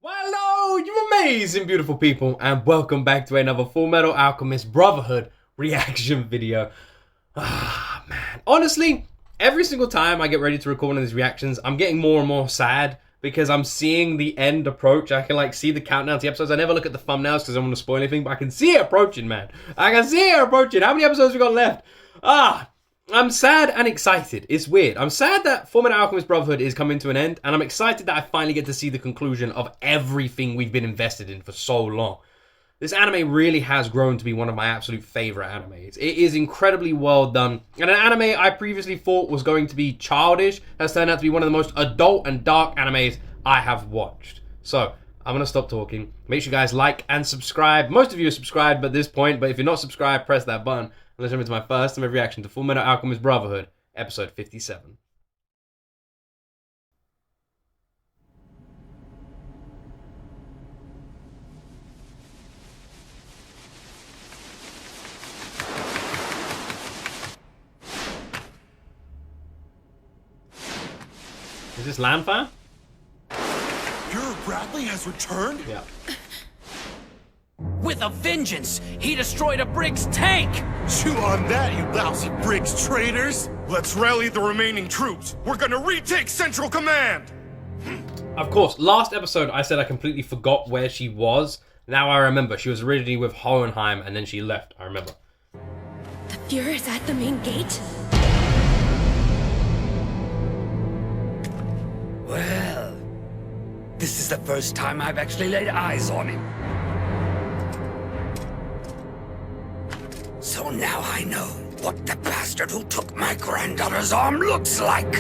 Well, hello, you amazing, beautiful people, and welcome back to another Full Metal Alchemist Brotherhood reaction video. Ah, man. Honestly, every single time I get ready to record one of these reactions, I'm getting more and more sad because I'm seeing the end approach. I can, like, see the countdown to the episodes. I never look at the thumbnails because I don't want to spoil anything, but I can see it approaching, man. I can see it approaching. How many episodes we got left? I'm sad and excited. It's weird. I'm sad that FMAB Alchemist Brotherhood is coming to an end, and I'm excited that I finally get to see the conclusion of everything we've been invested in for so long. This anime really has grown to be one of my absolute favorite animes. It is incredibly well done, and an anime I previously thought was going to be childish has turned out to be one of the most adult and dark animes I have watched. So, I'm going to stop talking. Make sure you guys like and subscribe. Most of you are subscribed at this point, but if you're not subscribed, press that button. Let's jump into my first ever reaction to Full Metal Alchemist Brotherhood, episode 57. Is this Landfire? Your Bradley has returned? Yeah. With a vengeance! He destroyed a Briggs tank! Chew on that, you lousy Briggs traitors! Let's rally the remaining troops! We're gonna retake Central Command! Of course, last episode I said I completely forgot where she was. Now I remember. She was originally with Hohenheim and then she left. I remember. The Fuhrer's at the main gate? Well, this is the first time I've actually laid eyes on him. So now I know what the bastard who took my granddaughter's arm looks like.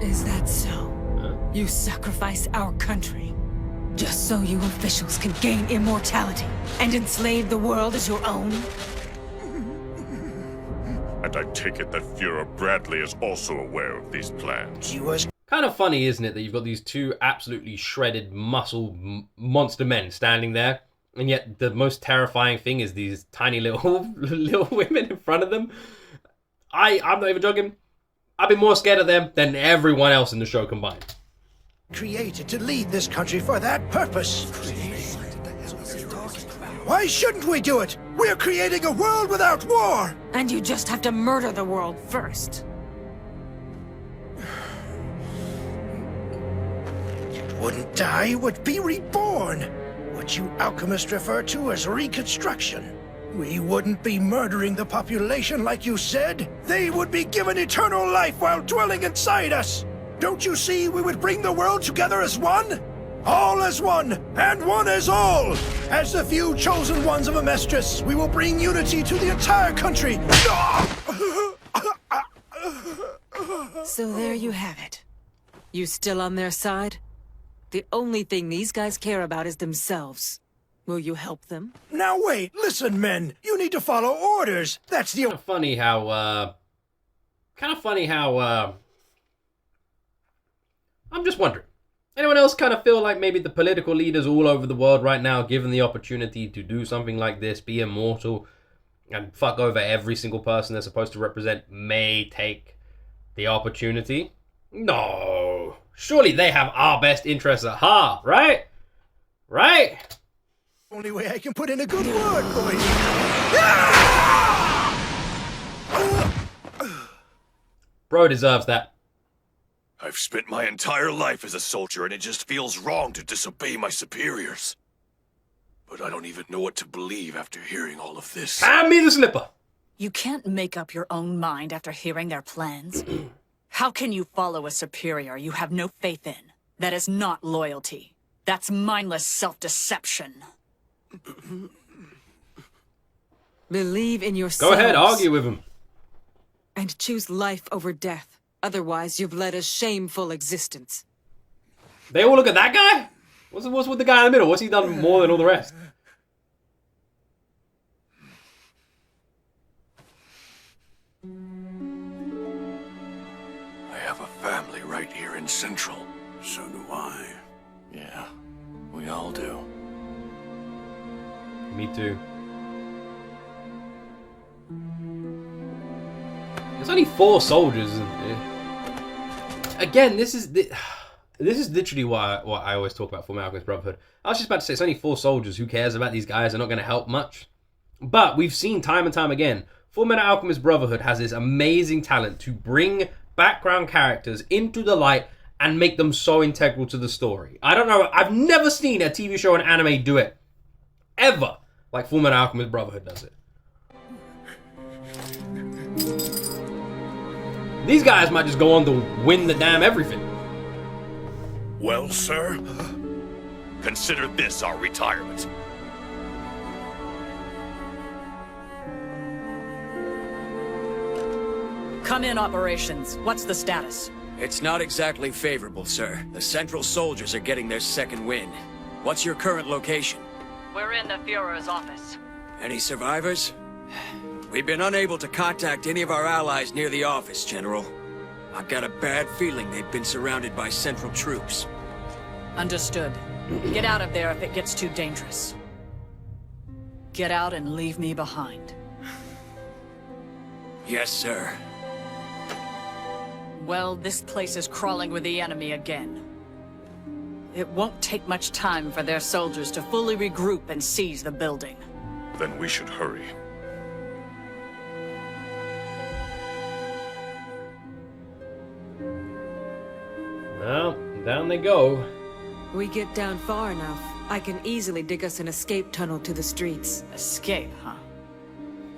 Is that so? You sacrifice our country just so you officials can gain immortality and enslave the world as your own? And I take it that Führer Bradley is also aware of these plans. He was Kind of funny, isn't it, that you've got these two absolutely shredded muscle monster men standing there, and yet the most terrifying thing is these tiny little women in front of them. I'm not even joking. I've been more scared of them than everyone else in the show combined. Created to lead this country for that purpose. Why shouldn't we do it? We're creating a world without war! And you just have to murder the world first. Wouldn't die, would be reborn. What you alchemists refer to as reconstruction. We wouldn't be murdering the population like you said. They would be given eternal life while dwelling inside us. Don't you see we would bring the world together as one? All as one, and one as all. As the few chosen ones of Amestris, we will bring unity to the entire country. So there you have it. You still on their side? The only thing these guys care about is themselves. Will you help them? Now wait, listen, men. You need to follow orders. That's the... Kind of funny how, I'm just wondering. Anyone else kind of feel like maybe the political leaders all over the world right now, given the opportunity to do something like this, be immortal, and fuck over every single person they're supposed to represent, may take the opportunity? No. Surely they have our best interests at heart, right? Right? Only way I can put in a good word, boys. Bro deserves that. I've spent my entire life as a soldier and it just feels wrong to disobey my superiors. But I don't even know what to believe after hearing all of this. Hand me the slipper. You can't make up your own mind after hearing their plans. How can you follow a superior you have no faith in? That is not loyalty. That's mindless self-deception. Believe in yourselves. Go ahead, argue with him. And choose life over death. Otherwise, you've led a shameful existence. They all look at that guy? What's with the guy in the middle? What's he done more than all the rest? I have a family right here in Central. So do I. Yeah, we all do. Me too. There's only 4 soldiers, isn't there? again, this is literally why I always talk about FULLMETAL ALCHEMIST Brotherhood. I was just about to say, it's only 4 soldiers. Who cares about these guys? They're not going to help much. But we've seen time and time again, FULLMETAL ALCHEMIST Brotherhood has this amazing talent to bring background characters into the light and make them so integral to the story. I don't know. I've never seen a TV show or an anime do it ever like FULLMETAL ALCHEMIST Brotherhood does it. These guys might just go on to win the damn everything. Well, sir, consider this our retirement. Come in, operations. What's the status? It's not exactly favorable, sir. The Central soldiers are getting their second wind. What's your current location? We're in the Führer's office. Any survivors? We've been unable to contact any of our allies near the office, General. I've got a bad feeling they've been surrounded by Central troops. Understood. Get out of there if it gets too dangerous. Get out and leave me behind. Yes, sir. Well, this place is crawling with the enemy again. It won't take much time for their soldiers to fully regroup and seize the building. Then we should hurry. Well, down they go. We get down far enough, I can easily dig us an escape tunnel to the streets. Escape, huh?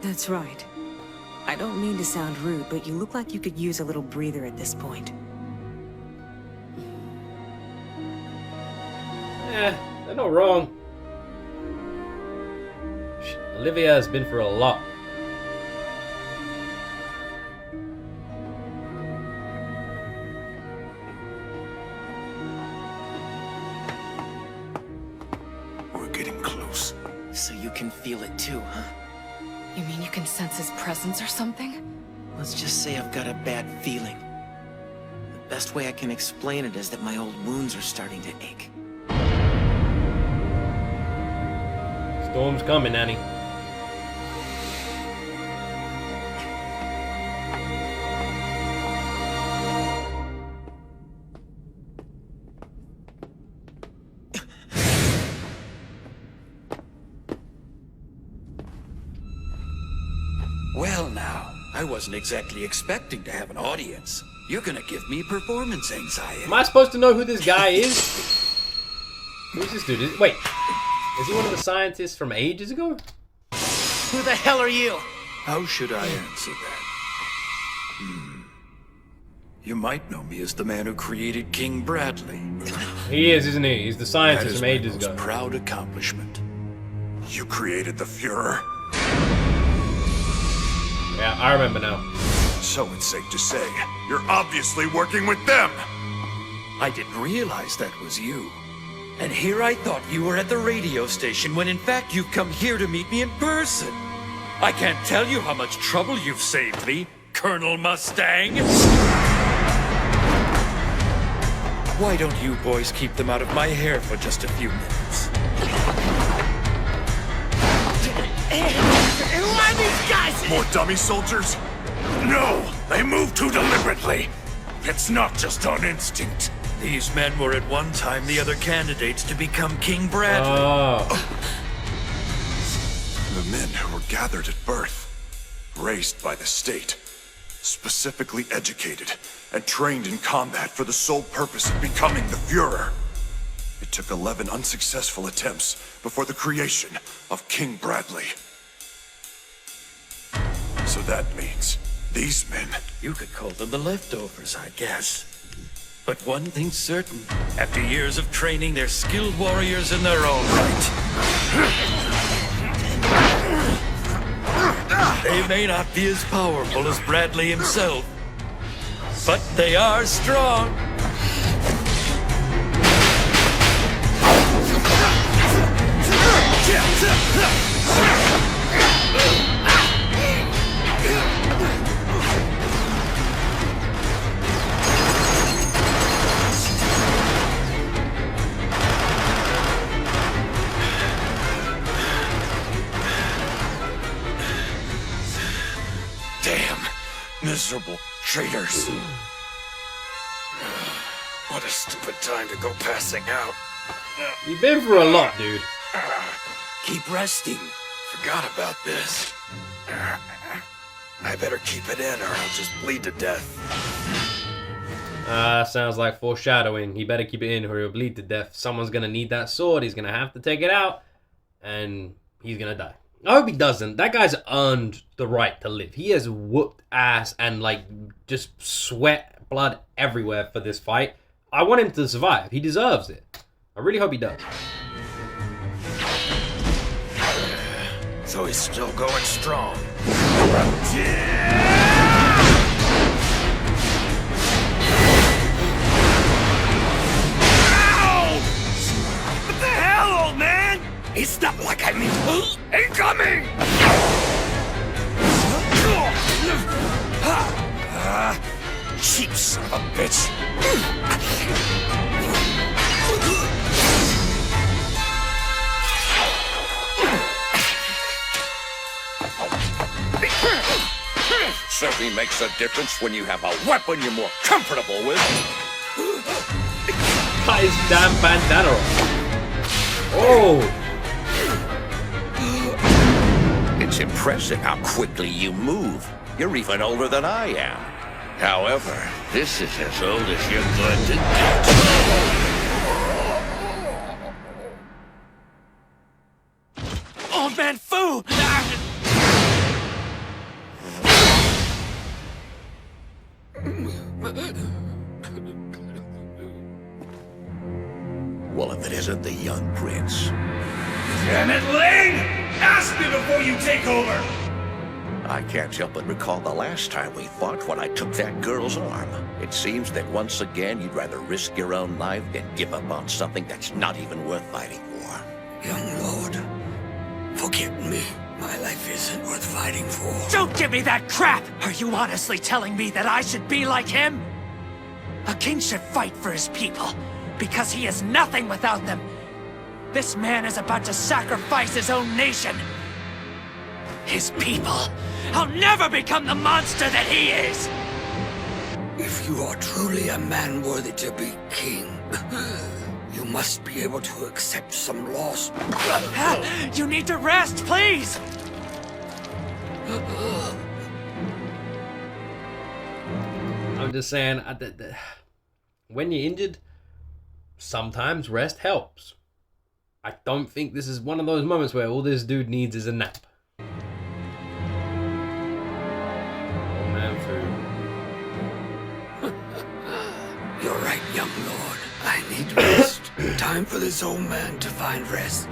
That's right. I don't mean to sound rude, but you look like you could use a little breather at this point. They're not wrong. Olivia has been through a lot. We're getting close. So you can feel it too, huh? You mean you can sense his presence or something? Let's just say I've got a bad feeling. The best way I can explain it is that my old wounds are starting to ache. Storm's coming, Annie. Well now, I wasn't exactly expecting to have an audience. You're gonna give me performance anxiety. Am I supposed to know who this guy is? Who's this dude? Wait, is he one of the scientists from ages ago? Who the hell are you? How should I answer that? You might know me as the man who created King Bradley. He is, isn't he? He's the That scientist is from my ages most ago. proud accomplishment. You created the Führer, Yeah, I remember now. so it's safe to say you're obviously working with them. I didn't realize that was you. And here I thought you were at the radio station when in fact you've come here to meet me in person. I can't tell you how much trouble you've saved me, Colonel Mustang. Why don't you boys keep them out of my hair for just a few minutes? Who are these guys? More dummy soldiers? No, they move too deliberately. It's not just on instinct. These men were at one time the other candidates to become King Bradley. Oh. The men who were gathered at birth, raised by the state, specifically educated and trained in combat for the sole purpose of becoming the Führer. It took 11 unsuccessful attempts before the creation of King Bradley. So that means these men... You could call them the leftovers, I guess. But one thing's certain. After years of training, they're skilled warriors in their own right. They may not be as powerful as Bradley himself, but they are strong. Damn, miserable traitors. What a stupid time to go passing out. You've been through a lot, dude. Keep resting. Forgot about this. I better keep it in or I'll just bleed to death. Sounds like foreshadowing. He better keep it in or he'll bleed to death. Someone's gonna need that sword. He's gonna have to take it out. And he's gonna die. I hope he doesn't. That guy's earned the right to live. He has whooped ass and like just sweat, blood everywhere for this fight. I want him to survive. He deserves it. I really hope he does. So he's still going strong. What the hell, old man? It's not like I mean, incoming! Cheap son of a bitch. Certainly makes a difference when you have a weapon you're more comfortable with. Cut his damn bandana off. Oh! It's impressive how quickly you move. You're even older than I am. However, this is as old as you're going to get. Old man Foo! Well, if it isn't the young prince. Damn it, Lane! Ask me before you take over! I can't help but recall the last time we fought when I took that girl's arm. It seems that once again you'd rather risk your own life than give up on something that's not even worth fighting for. Young lord, forgive me. My life isn't worth fighting for. Don't give me that crap! Are you honestly telling me that I should be like him? A king should fight for his people, because he is nothing without them. This man is about to sacrifice his own nation. His people. I'll never become the monster that he is! If you are truly a man worthy to be king, you must be able to accept some loss. You need to rest, please! I'm just saying, when you're injured, sometimes rest helps. I don't think this is one of those moments where all this dude needs is a nap. Oh man, Foo. You're right, young lord. I need rest. Time for this old man to find rest.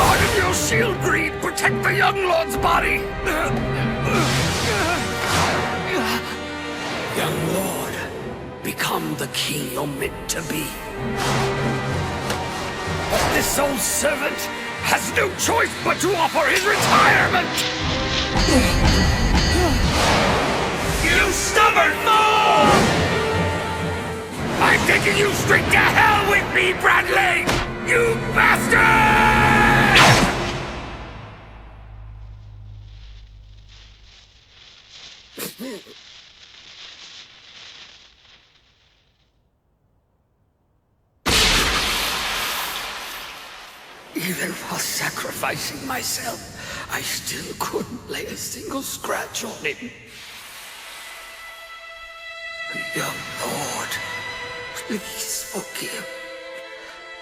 Harden your shield, Greed! Protect the young lord's body! Young lord, become the king you're meant to be. But this old servant has no choice but to offer his retirement! You stubborn fool! I'm taking you straight to hell with me, Bradley! You bastard! Even while sacrificing myself, I still couldn't lay a single scratch on him. Young lord, please forgive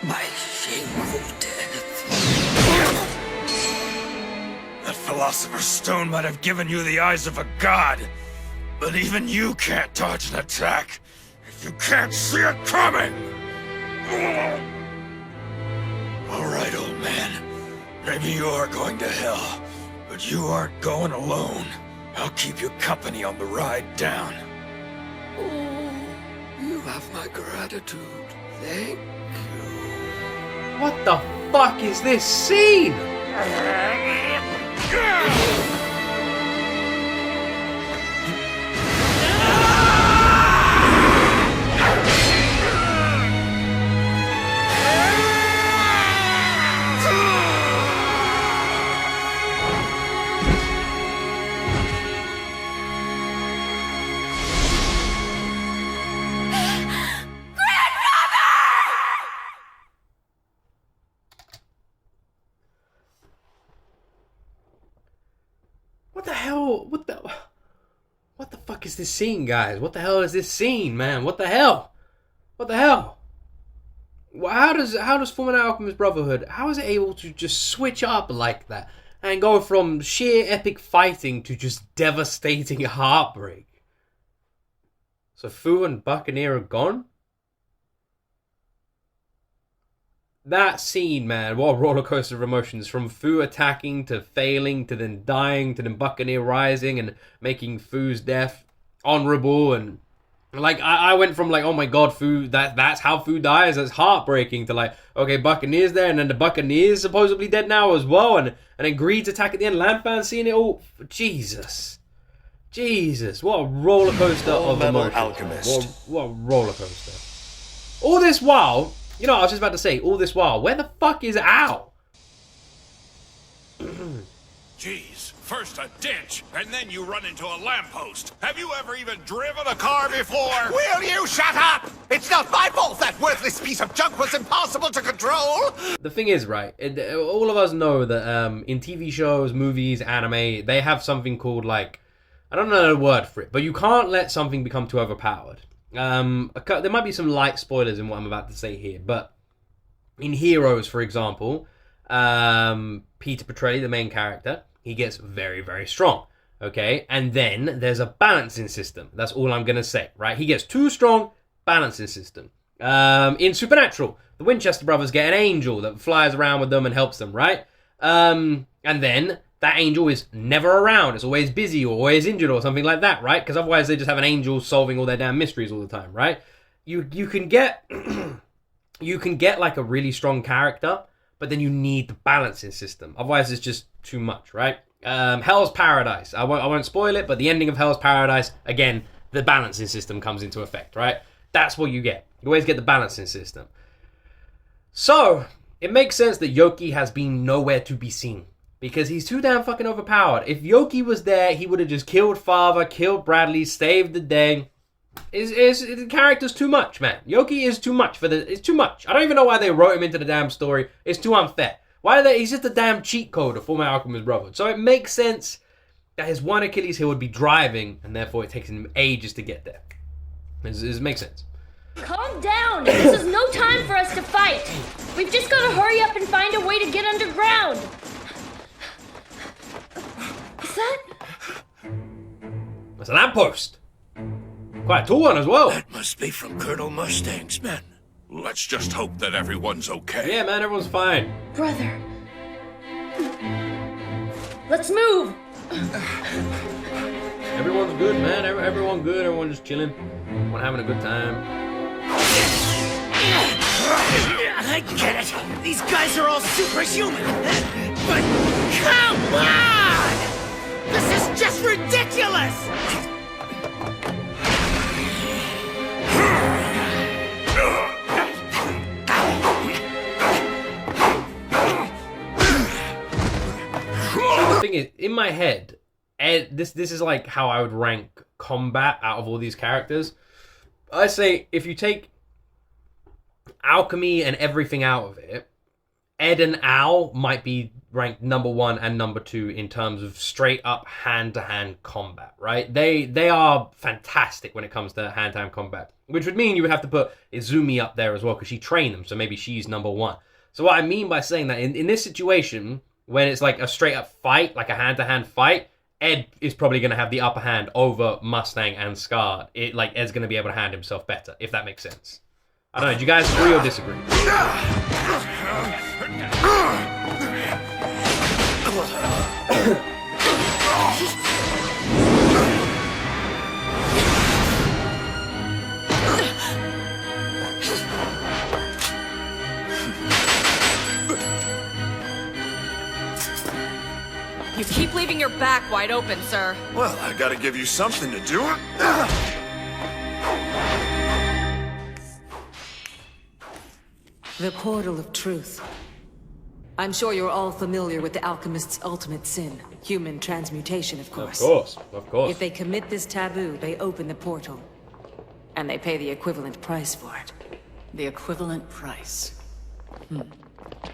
my shameful death. That Philosopher's Stone might have given you the eyes of a god, but even you can't dodge an attack if you can't see it coming! All right, old man. Maybe you are going to hell, but you aren't going alone. I'll keep you company on the ride down. Oh, you have my gratitude. Thank you. What the fuck is this scene? is this scene, guys? What the hell is this scene, man? What the hell? What the hell? How does FULLMETAL ALCHEMIST Brotherhood, how is it able to just switch up like that and go from sheer epic fighting to just devastating heartbreak? So Foo and Buccaneer are gone? That scene, man, what a roller coaster of emotions. From Foo attacking to failing to then dying to then Buccaneer rising and making Foo's death honorable. And like I went from like, oh my god, Foo, that's how Foo dies, that's heartbreaking, to like, okay, Buccaneer's there, and then the Buccaneer's supposedly dead now as well, and then Greed's attack at the end, Lampman seeing it all. Jesus, what a roller coaster of emotions. Alchemist. What a roller coaster. All this while, you know, I was just about to say, all this while, where the fuck is Al? Jeez, first a ditch, and then you run into a lamppost. Have you ever even driven a car before? Will you shut up? It's not my fault that worthless piece of junk was impossible to control! The thing is, right, all of us know that in TV shows, movies, anime, they have something called, like, I don't know the word for it, but you can't let something become too overpowered. There might be some light spoilers in what I'm about to say here, but in Heroes, for example, Peter Petrelli, the main character, he gets very, very strong, okay? And then there's a balancing system. That's all I'm going to say, right? He gets too strong, balancing system. In Supernatural, the Winchester brothers get an angel that flies around with them and helps them, right? And then that angel is never around. It's always busy or always injured or something like that, right? Because otherwise they just have an angel solving all their damn mysteries all the time, right? You can get you can get like a really strong character, but then you need the balancing system. Otherwise it's just too much, right? Hell's Paradise. I won't spoil it, but the ending of Hell's Paradise, again, the balancing system comes into effect, right? That's what you get. You always get the balancing system. So, it makes sense that Yoki has been nowhere to be seen, because he's too damn fucking overpowered. If Yoki was there, he would have just killed Father, killed Bradley, saved the day. The character's too much, man. Yoki is too much it's too much. I don't even know why they wrote him into the damn story. It's too unfair. He's just a damn cheat code of FULLMETAL ALCHEMIST Brotherhood. So it makes sense that his one Achilles heel would be driving, and therefore it takes him ages to get there. It makes sense. Calm down! This is no time for us to fight! We've just got to hurry up and find a way to get underground! Is that? That's a lamppost! Quite a tall one as well. That must be from Colonel Mustang's men. Let's just hope that everyone's okay. Yeah, man, everyone's fine. Brother. Let's move! Everyone's good, man. Everyone good. Everyone just chilling. Everyone having a good time. I get it. These guys are all superhuman. But come on! This is just ridiculous! The thing is, in my head, this is like how I would rank combat out of all these characters. I say if you take alchemy and everything out of it, Ed and Al might be ranked number 1 and number 2 in terms of straight up hand-to-hand combat, right? They are fantastic when it comes to hand-to-hand combat, which would mean you would have to put Izumi up there as well, because she trained them, so maybe she's number 1. So what I mean by saying that, in this situation, when it's like a straight up fight, like a hand-to-hand fight, Ed is probably going to have the upper hand over Mustang and Scar. Ed's going to be able to hand himself better, if that makes sense. I don't know, do you guys agree or disagree? You keep leaving your back wide open, sir. Well, I gotta give you something to do. The portal of truth. I'm sure you're all familiar with the alchemist's ultimate sin, human transmutation, of course. Of course. If they commit this taboo, they open the portal. And they pay the equivalent price for it. The equivalent price.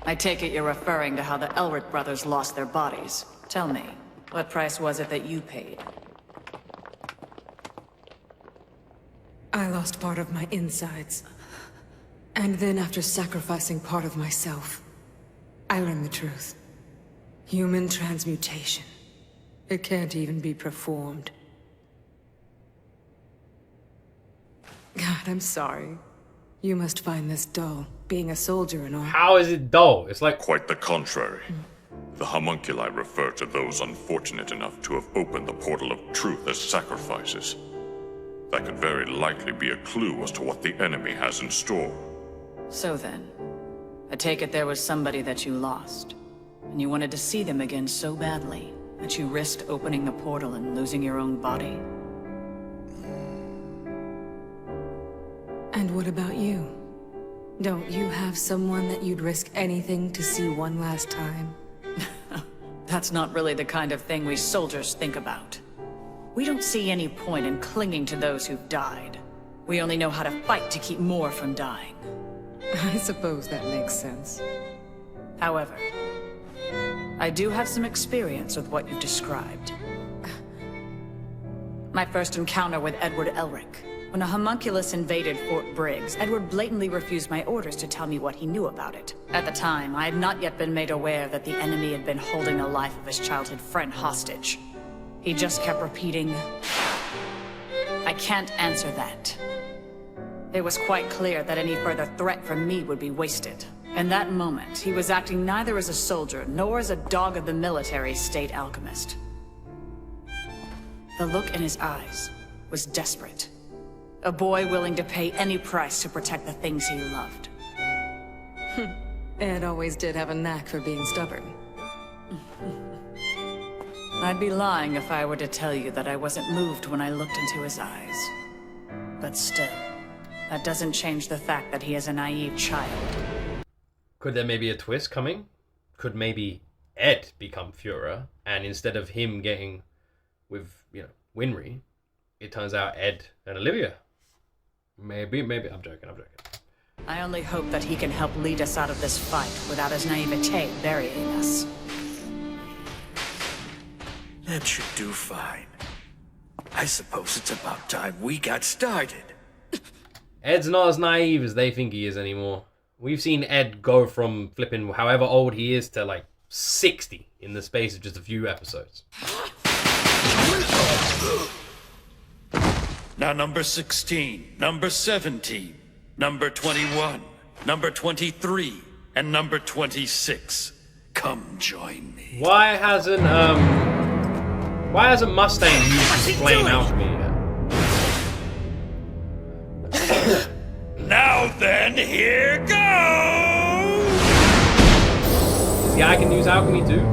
I take it you're referring to how the Elric brothers lost their bodies. Tell me, what price was it that you paid? I lost part of my insides. And then after sacrificing part of myself, I learned the truth. Human transmutation. It can't even be performed. God, I'm sorry. You must find this dull, being a soldier and all. How is it dull? It's like... Quite the contrary. The homunculi refer to those unfortunate enough to have opened the portal of truth as sacrifices. That could very likely be a clue as to what the enemy has in store. So then, I take it there was somebody that you lost, and you wanted to see them again so badly that you risked opening the portal and losing your own body? And what about you? Don't you have someone that you'd risk anything to see one last time? That's not really the kind of thing we soldiers think about. We don't see any point in clinging to those who've died. We only know how to fight to keep more from dying. I suppose that makes sense. However, I do have some experience with what you've described. My first encounter with Edward Elric. When a homunculus invaded Fort Briggs, Edward blatantly refused my orders to tell me what he knew about it. At the time, I had not yet been made aware that the enemy had been holding the life of his childhood friend hostage. He just kept repeating, "I can't answer that." It was quite clear that any further threat from me would be wasted. In that moment, he was acting neither as a soldier nor as a dog of the military state alchemist. The look in his eyes was desperate. A boy willing to pay any price to protect the things he loved. Ed always did have a knack for being stubborn. I'd be lying if I were to tell you that I wasn't moved when I looked into his eyes. But still, that doesn't change the fact that he is a naive child. Could there maybe a twist coming? Could maybe Ed become Führer, and instead of him getting with, Winry, it turns out Ed and Olivia? Maybe, I'm joking. I only hope that he can help lead us out of this fight without his naivete burying us. That should do fine. I suppose it's about time we got started. Ed's not as naive as they think he is anymore. We've seen Ed go from flipping however old he is to like 60 in the space of just a few episodes. Now number 16, number 17, number 21, number 23, and number 26. Come join me. Why hasn't Mustang used flame alchemy yet? Now then, here goes! This guy can use alchemy too?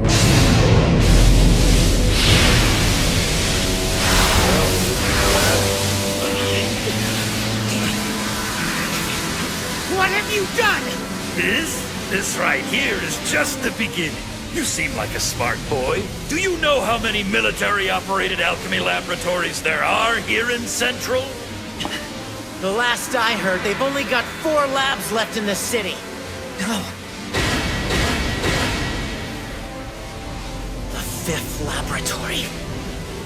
What have you done? This right here is just the beginning. You seem like a smart boy. Do you know how many military-operated alchemy laboratories there are here in Central? The last I heard, they've only got 4 labs left in the city. The 5th laboratory.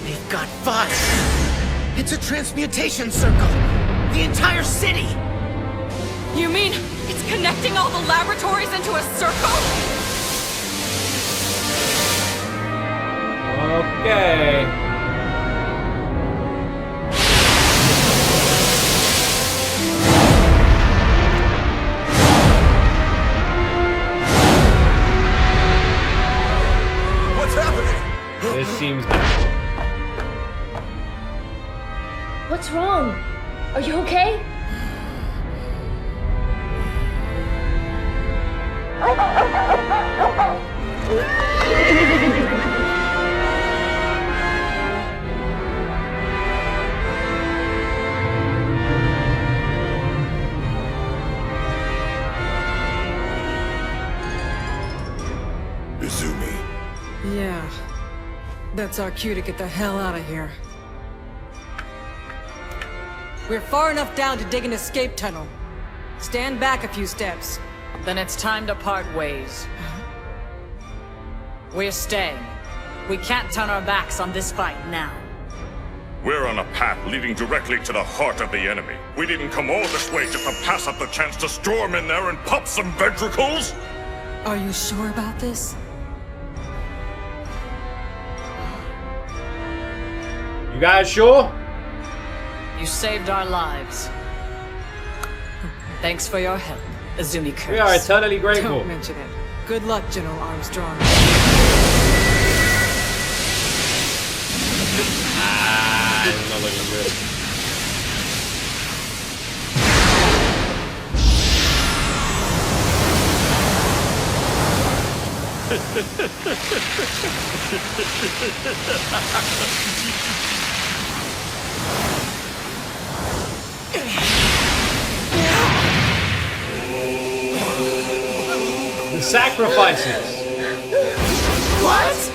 They've got 5. It's a transmutation circle. The entire city. You mean it's connecting all the laboratories into a circle? Okay. What's happening? This seems... What's wrong? Are you okay? Izumi. Yeah. That's our cue to get the hell out of here. We're far enough down to dig an escape tunnel. Stand back a few steps. Then it's time to part ways. We're staying. We can't turn our backs on this fight now. We're on a path leading directly to the heart of the enemy. We didn't come all this way just to pass up the chance to storm in there and pop some ventricles. Are you sure about this? You guys sure? You saved our lives. Thanks for your help, Azumi Curse. We are eternally grateful. Don't mention it. Good luck, General Armstrong. It's not looking good. The sacrifices. What?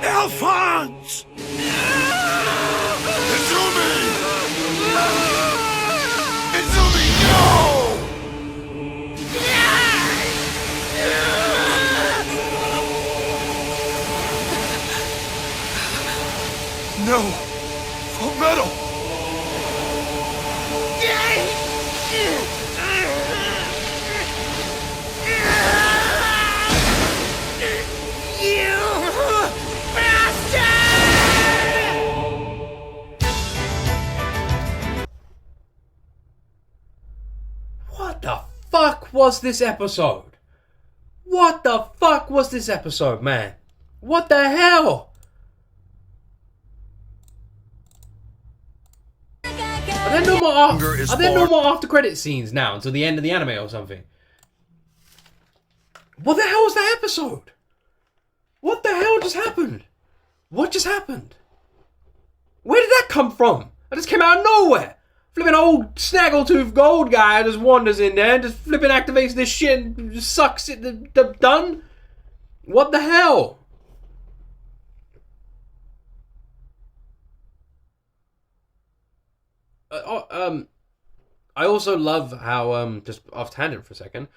Alphonse! Izumi! Izumi, no! No! Full metal! What the fuck was this episode? What the fuck was this episode, man? What the hell? Are there no more after credit scenes now until the end of the anime or something? What the hell was that episode? What the hell just happened? What just happened? Where did that come from? That just came out of nowhere. Flipping old snaggletooth gold guy just wanders in there and just flipping activates this shit and just sucks it done. What the hell? I also love how just off tangent for a second,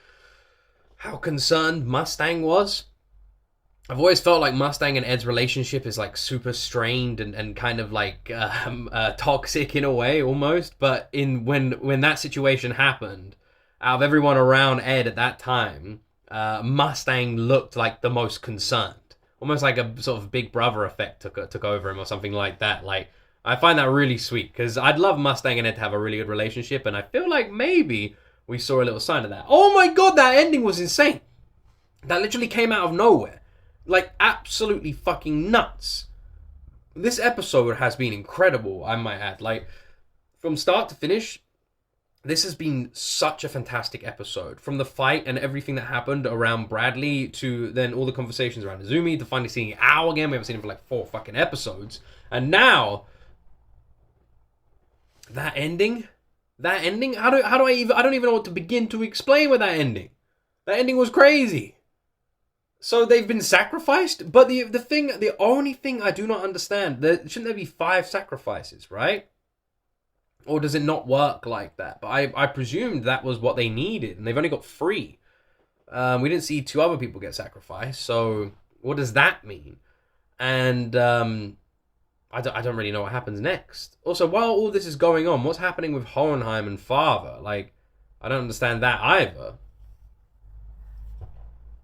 how concerned Mustang was. I've always felt like Mustang and Ed's relationship is like super strained and kind of like toxic in a way almost. But when that situation happened, out of everyone around Ed at that time, Mustang looked like the most concerned, almost like a sort of big brother effect took over him or something like that. Like, I find that really sweet because I'd love Mustang and Ed to have a really good relationship, and I feel like maybe we saw a little sign of that. Oh my god, that ending was insane. That literally came out of nowhere. Like, absolutely fucking nuts. This episode has been incredible, I might add. Like, from start to finish, this has been such a fantastic episode. From the fight and everything that happened around Bradley to then all the conversations around Izumi to finally seeing Ao again. We haven't seen him for like 4 fucking episodes. And now, that ending, I don't even know what to begin to explain with that ending. That ending was crazy. So they've been sacrificed, but the only thing I do not understand, shouldn't there be 5 sacrifices, right? Or does it not work like that? But I presumed that was what they needed, and they've only got 3. We didn't see 2 other people get sacrificed, so what does that mean? And I don't really know what happens next. Also, while all this is going on, what's happening with Hohenheim and Father? Like, I don't understand that either.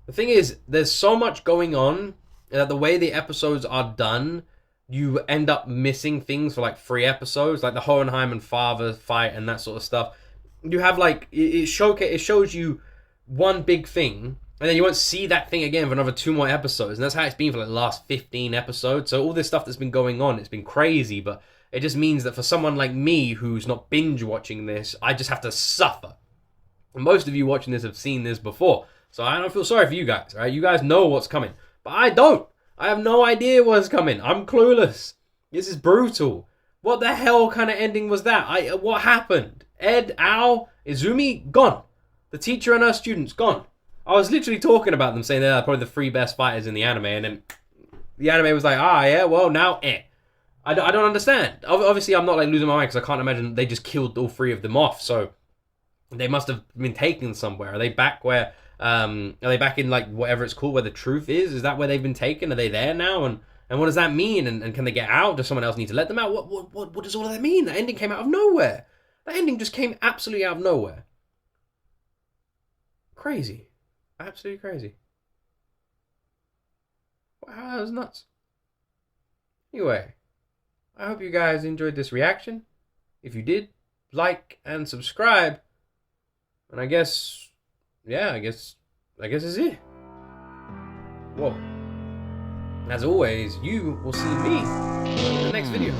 The thing is, there's so much going on that the way the episodes are done, you end up missing things for like 3 episodes, like the Hohenheim and Father fight and that sort of stuff. You have like, it shows you one big thing, and then you won't see that thing again for another 2 more episodes. And that's how it's been for like the last 15 episodes. So all this stuff that's been going on, it's been crazy, but it just means that for someone like me who's not binge watching this, I just have to suffer. And most of you watching this have seen this before. So I don't feel sorry for you guys, right? You guys know what's coming. But I don't. I have no idea what's coming. I'm clueless. This is brutal. What the hell kind of ending was that? What happened? Ed, Ao, Izumi, gone. The teacher and her students, gone. I was literally talking about them, saying they're probably the 3 best fighters in the anime, and then the anime was like, yeah, well, now, I don't understand. Obviously, I'm not like losing my mind because I can't imagine they just killed all 3 of them off. So they must have been taken somewhere. Are they back where? Are they back in like whatever it's called, where the truth is? Is that where they've been taken? Are they there now? And what does that mean? And can they get out? Does someone else need to let them out? What does all of that mean? That ending came out of nowhere. That ending just came absolutely out of nowhere. Crazy, absolutely crazy. Wow, that was nuts. Anyway, I hope you guys enjoyed this reaction. If you did, like and subscribe. And I guess, yeah, I guess that's it. Whoa. As always, you will see me in the next video.